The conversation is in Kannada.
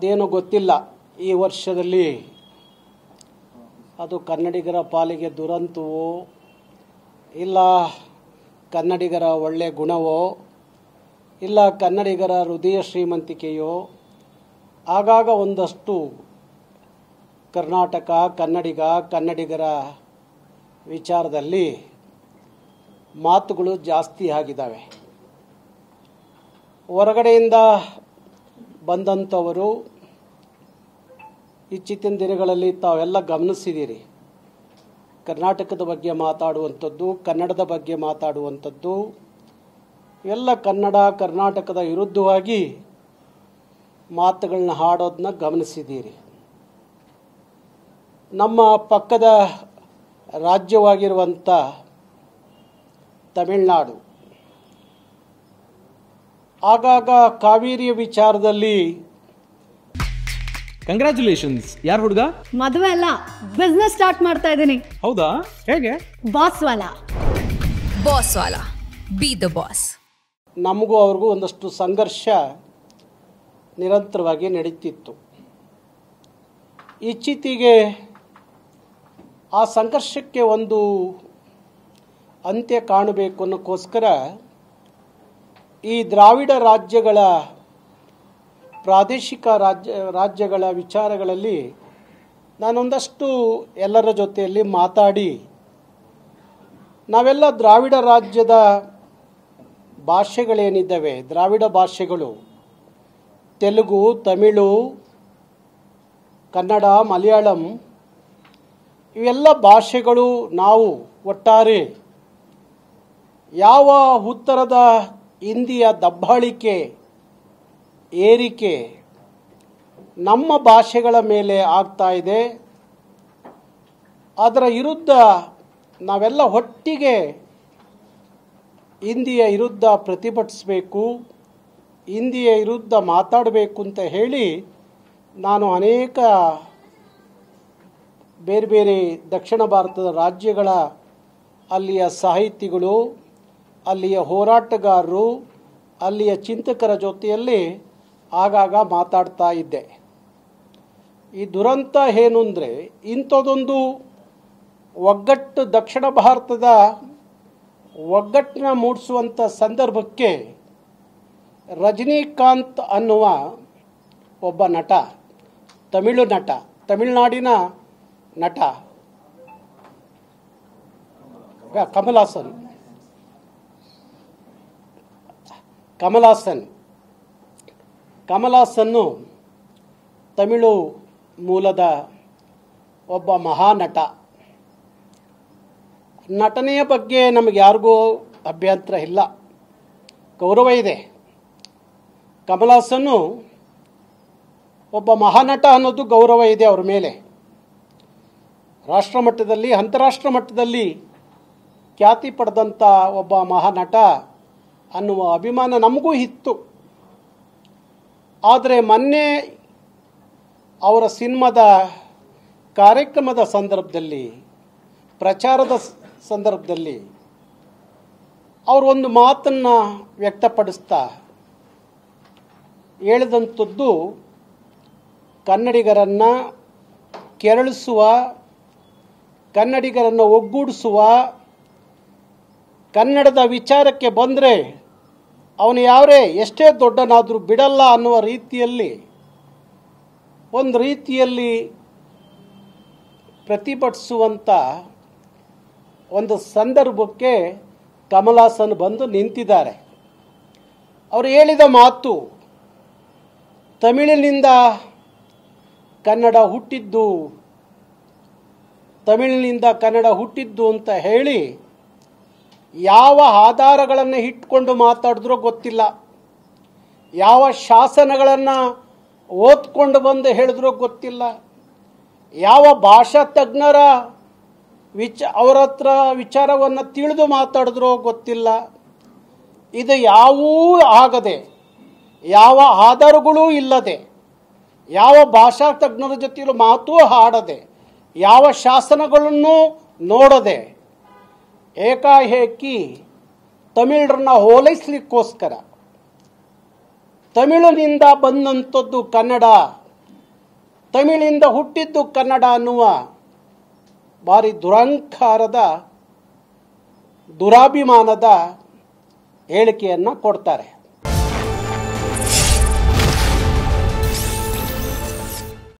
ಅದೇನು ಗೊತ್ತಿಲ್ಲ ಈ ವರ್ಷದಲ್ಲಿ ಅದು ಕನ್ನಡಿಗರ ಪಾಲಿಗೆ ದುರಂತವೋ ಇಲ್ಲ ಕನ್ನಡಿಗರ ಒಳ್ಳೆ ಗುಣವೋ ಇಲ್ಲ ಕನ್ನಡಿಗರ ಹೃದಯ ಶ್ರೀಮಂತಿಕೆಯೋ ಆಗಾಗ ಒಂದಷ್ಟು ಕರ್ನಾಟಕ ಕನ್ನಡಿಗರ ವಿಚಾರದಲ್ಲಿ ಮಾತುಗಳು ಜಾಸ್ತಿ ಆಗಿದ್ದಾವೆ. ಹೊರಗಡೆಯಿಂದ ಬಂದಂಥವರು ಇತ್ತೀಚಿನ ದಿನಗಳಲ್ಲಿ ತಾವೆಲ್ಲ ಗಮನಿಸಿದ್ದೀರಿ. ಕರ್ನಾಟಕದ ಬಗ್ಗೆ ಮಾತಾಡುವಂಥದ್ದು, ಕನ್ನಡದ ಬಗ್ಗೆ ಮಾತಾಡುವಂಥದ್ದು ಎಲ್ಲ ಕರ್ನಾಟಕದ ವಿರುದ್ಧವಾಗಿ ಮಾತುಗಳನ್ನ ಹಾಡೋದನ್ನ ಗಮನಿಸಿದ್ದೀರಿ. ನಮ್ಮ ಪಕ್ಕದ ರಾಜ್ಯವಾಗಿರುವಂಥ ತಮಿಳುನಾಡು ಆಗಾಗ ಕಾವೇರಿಯ ವಿಚಾರದಲ್ಲಿ ಕಂಗ್ರ್ಯಾಚುಲೇಷನ್ಸ್. ಯಾರು ಹುಡುಗ? ಮದುವೆ ಅಲ್ಲ, ಬಿಸ್ನೆಸ್ ಸ್ಟಾರ್ಟ್ ಮಾಡ್ತಾ ಇದ್ದೀನಿ. ಹೌದಾ? ಹೇಗೆ? Boss Vala B the boss. ನಮಗೂ ಅವ್ರಿಗೂ ಒಂದಷ್ಟು ಸಂಘರ್ಷ ನಿರಂತರವಾಗಿ ನಡೀತಿತ್ತು. ಇತ್ತೀಚೆಗೆ ಆ ಸಂಘರ್ಷಕ್ಕೆ ಒಂದು ಅಂತ್ಯ ಕಾಣಬೇಕು ಅನ್ನೋಕ್ಕೋಸ್ಕರ ಈ ದ್ರಾವಿಡ ರಾಜ್ಯಗಳ ಪ್ರಾದೇಶಿಕ ರಾಜ್ಯಗಳ ವಿಚಾರಗಳಲ್ಲಿ ನಾನೊಂದಷ್ಟು ಎಲ್ಲರ ಜೊತೆಯಲ್ಲಿ ಮಾತಾಡಿ ನಾವೆಲ್ಲ ದ್ರಾವಿಡ ರಾಜ್ಯದ ಭಾಷೆಗಳೇನಿದ್ದಾವೆ, ದ್ರಾವಿಡ ಭಾಷೆಗಳು ತೆಲುಗು, ತಮಿಳು, ಕನ್ನಡ, ಮಲಯಾಳಂ ಇವೆಲ್ಲ ಭಾಷೆಗಳು ನಾವು ಒಟ್ಟಾರೆ ಯಾವ ಉತ್ತರದ ಹಿಂದಿಯ ದಬ್ಬಾಳಿಕೆ ಏರಿಕೆ ನಮ್ಮ ಭಾಷೆಗಳ ಮೇಲೆ ಆಗ್ತಾ ಇದೆ, ಅದರ ವಿರುದ್ಧ ನಾವೆಲ್ಲ ಒಟ್ಟಿಗೆ ಹಿಂದಿಯ ವಿರುದ್ಧ ಪ್ರತಿಭಟಿಸಬೇಕು, ಹಿಂದಿಯ ವಿರುದ್ಧ ಮಾತಾಡಬೇಕು ಅಂತ ಹೇಳಿ ನಾನು ಅನೇಕ ಬೇರೆ ಬೇರೆ ದಕ್ಷಿಣ ಭಾರತದ ರಾಜ್ಯಗಳ ಅಲ್ಲಿಯ ಸಾಹಿತಿಗಳು, ಅಲ್ಲಿಯ ಹೋರಾಟಗಾರರು, ಅಲ್ಲಿಯ ಚಿಂತಕರ ಜೊತೆಯಲ್ಲಿ ಆಗಾಗ ಮಾತಾಡ್ತಾ ಇದ್ದೆ. ಈ ದುರಂತ ಏನು ಅಂದರೆ ಇಂಥದ್ದೊಂದು ಒಗ್ಗಟ್ಟು, ದಕ್ಷಿಣ ಭಾರತದ ಒಗ್ಗಟ್ಟನ್ನ ಮೂಡಿಸುವಂಥ ಸಂದರ್ಭಕ್ಕೆ ರಜನಿಕಾಂತ್ ಅನ್ನುವ ಒಬ್ಬ ನಟ, ತಮಿಳುನಾಡಿನ ನಟ ಕಮಲಾಸನ್ನು ತಮಿಳು ಮೂಲದ ಒಬ್ಬ ಮಹಾನಟ. ನಟನೆಯ ಬಗ್ಗೆ ನಮಗೆ ಯಾರಿಗೂ ಅಭ್ಯಂತರ ಇಲ್ಲ, ಗೌರವ ಇದೆ. ಕಮಲಾಸನ್ನು ಒಬ್ಬ ಮಹಾನಟ ಅನ್ನೋದು ಗೌರವ ಇದೆ ಅವರ ಮೇಲೆ. ರಾಷ್ಟ್ರಮಟ್ಟದಲ್ಲಿ ಅಂತಾರಾಷ್ಟ್ರ ಮಟ್ಟದಲ್ಲಿ ಖ್ಯಾತಿ ಪಡೆದಂಥ ಒಬ್ಬ ಮಹಾನಟ ಅನ್ನುವ ಅಭಿಮಾನ ನಮಗೂ ಇತ್ತು. ಆದರೆ ಮೊನ್ನೆ ಅವರ ಸಿನಿಮಾದ ಕಾರ್ಯಕ್ರಮದ ಸಂದರ್ಭದಲ್ಲಿ, ಪ್ರಚಾರದ ಸಂದರ್ಭದಲ್ಲಿ ಅವರು ಒಂದು ಮಾತನ್ನು ವ್ಯಕ್ತಪಡಿಸ್ತಾ ಹೇಳಿದಂಥದ್ದು ಕನ್ನಡಿಗರನ್ನು ಕೆರಳಿಸುವ, ಕನ್ನಡಿಗರನ್ನು ಒಗ್ಗೂಡಿಸುವ, ಕನ್ನಡದ ವಿಚಾರಕ್ಕೆ ಬಂದರೆ ಅವನು ಎಷ್ಟೇ ದೊಡ್ಡನಾದರೂ ಬಿಡಲ್ಲ ಅನ್ನುವ ರೀತಿಯಲ್ಲಿ ಒಂದು ರೀತಿಯಲ್ಲಿ ಪ್ರತಿಭಟಿಸುವಂಥ ಒಂದು ಸಂದರ್ಭಕ್ಕೆ ಕಮಲಾಸನ್ ಬಂದು ನಿಂತಿದ್ದಾರೆ. ಅವರು ಹೇಳಿದ ಮಾತು ತಮಿಳಿನಿಂದ ಕನ್ನಡ ಹುಟ್ಟಿದ್ದು ಅಂತ ಹೇಳಿ ಯಾವ ಆಧಾರಗಳನ್ನು ಇಟ್ಕೊಂಡು ಮಾತಾಡಿದ್ರೋ ಗೊತ್ತಿಲ್ಲ, ಯಾವ ಶಾಸನಗಳನ್ನು ಓದ್ಕೊಂಡು ಬಂದು ಹೇಳಿದ್ರೋ ಗೊತ್ತಿಲ್ಲ, ಯಾವ ಭಾಷಾ ತಜ್ಞರ ಅವರ ಹತ್ರ ವಿಚಾರವನ್ನು ತಿಳಿದು ಮಾತಾಡಿದ್ರೋ ಗೊತ್ತಿಲ್ಲ. ಇದು ಯಾವೂ ಆಗದೆ, ಯಾವ ಆಧಾರಗಳೂ ಇಲ್ಲದೆ, ಯಾವ ಭಾಷಾ ತಜ್ಞರ ಜೊತೆಯಲ್ಲೂ ಮಾತೂ ಆಡದೆ, ಯಾವ ಶಾಸನಗಳನ್ನು ನೋಡದೆ ಏಕಾಏಕಿ ತಮಿಳರನ್ನ ಹೋಲೈಸಲಿಕ್ಕೋಸ್ಕರ ತಮಿಳಿನಿಂದ ಬಂದಂಥದ್ದು ಕನ್ನಡ, ತಮಿಳಿಂದ ಹುಟ್ಟಿದ್ದು ಕನ್ನಡ ಅನ್ನುವ ಭಾರಿ ದುರಹಂಕಾರದ ದುರಾಭಿಮಾನದ ಹೇಳಿಕೆಯನ್ನು ಕೊಡ್ತಾರೆ.